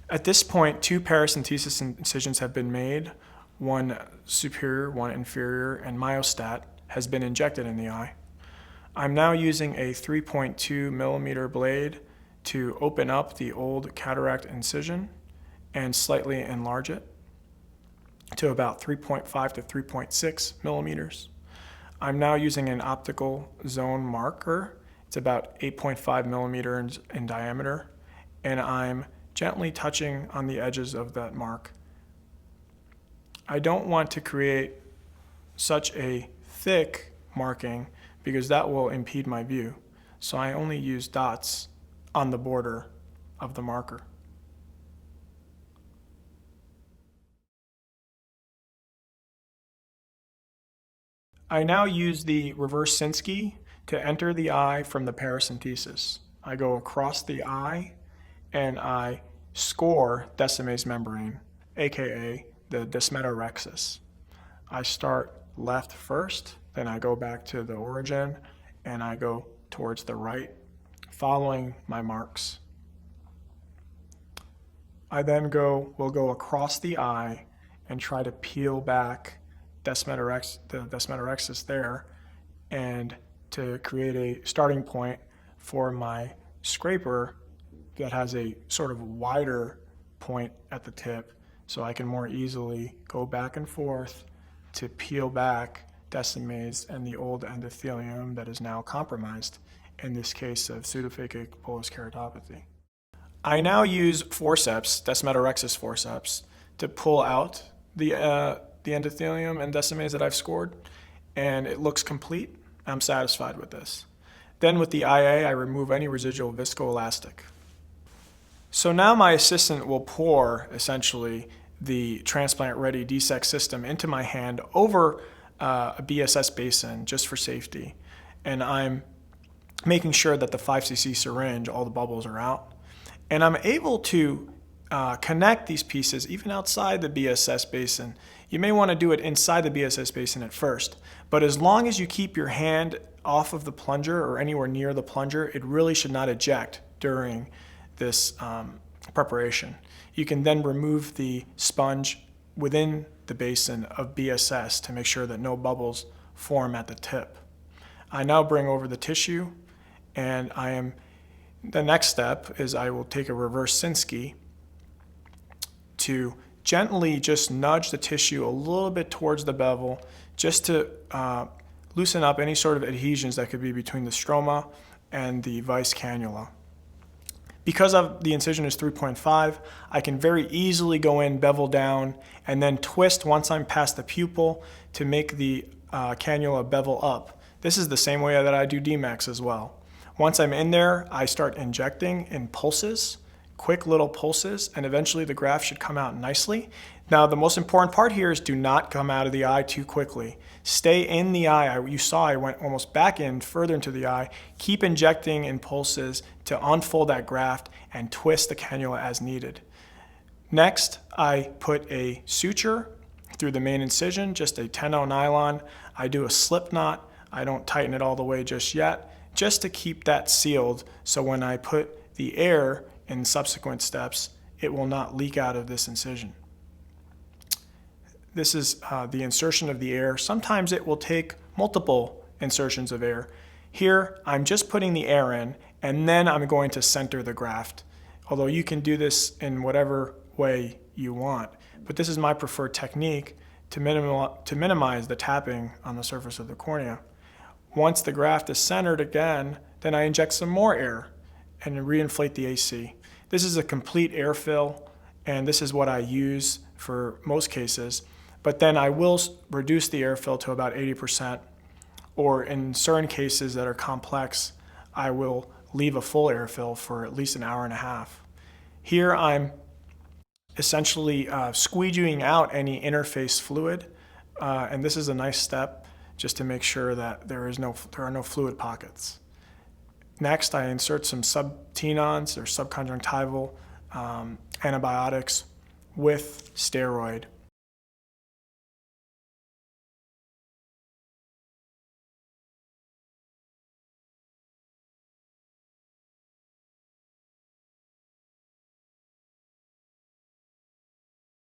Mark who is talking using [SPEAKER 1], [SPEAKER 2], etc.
[SPEAKER 1] At this point, 2 paracentesis incisions have been made, one superior, one inferior, and myostat has been injected in the eye. I'm now using a 3.2 millimeter blade to open up the old cataract incision and slightly enlarge it to about 3.5 to 3.6 millimeters. I'm now using an optical zone marker. It's about 8.5 millimeters in diameter, and I'm gently touching on the edges of that mark. I don't want to create such a thick marking because that will impede my view. So I only use dots on the border of the marker. I now use the reverse Sinskey to enter the eye from the paracentesis. I go across the eye and I score Descemet's membrane, aka the desmetorexis. I start left first, then I go back to the origin and I go towards the right, following my marks. I then will go across the eye and try to peel back the desmetorexis there, and to create a starting point for my scraper that has a sort of wider point at the tip, so I can more easily go back and forth to peel back Descemet's and the old endothelium that is now compromised, in this case of pseudophakic bullous keratopathy. I now use forceps, desmetorexis forceps, to pull out the endothelium and Descemet's that I've scored, and it looks complete. I'm satisfied with this. Then with the IA, I remove any residual viscoelastic. So now my assistant will pour, essentially, the TransplantREADY DSAEK system into my hand over a BSS basin just for safety. And I'm making sure that the 5cc syringe, all the bubbles are out. And I'm able to connect these pieces even outside the BSS basin. You may want to do it inside the BSS basin at first, but as long as you keep your hand off of the plunger or anywhere near the plunger, it really should not eject during this preparation. You can then remove the sponge within the basin of BSS to make sure that no bubbles form at the tip. I now bring over the tissue, and the next step is I will take a reverse Sinskey to gently just nudge the tissue a little bit towards the bevel, just to loosen up any sort of adhesions that could be between the stroma and the Weiss cannula. Because the incision is 3.5, I can very easily go in, bevel down, and then twist once I'm past the pupil to make the cannula bevel up. This is the same way that I do DMAX as well. Once I'm in there, I start injecting in pulses, quick little pulses, and eventually the graft should come out nicely. Now, the most important part here is do not come out of the eye too quickly. Stay in the eye. You saw I went almost back in, further into the eye. Keep injecting in pulses to unfold that graft and twist the cannula as needed. Next, I put a suture through the main incision, just a 10-0 nylon. I do a slip knot. I don't tighten it all the way just yet, just to keep that sealed, so when I put the air in subsequent steps, it will not leak out of this incision. This is the insertion of the air. Sometimes it will take multiple insertions of air. Here, I'm just putting the air in, and then I'm going to center the graft, although you can do this in whatever way you want. But this is my preferred technique to minimize the tapping on the surface of the cornea. Once the graft is centered again, then I inject some more air and reinflate the AC. This is a complete air fill, and this is what I use for most cases. But then I will reduce the air fill to about 80%, or in certain cases that are complex, I will leave a full air fill for at least an hour and a half. Here I'm essentially squeegeeing out any interface fluid, and this is a nice step just to make sure that there are no fluid pockets. Next, I insert some subtenons or subconjunctival antibiotics with steroid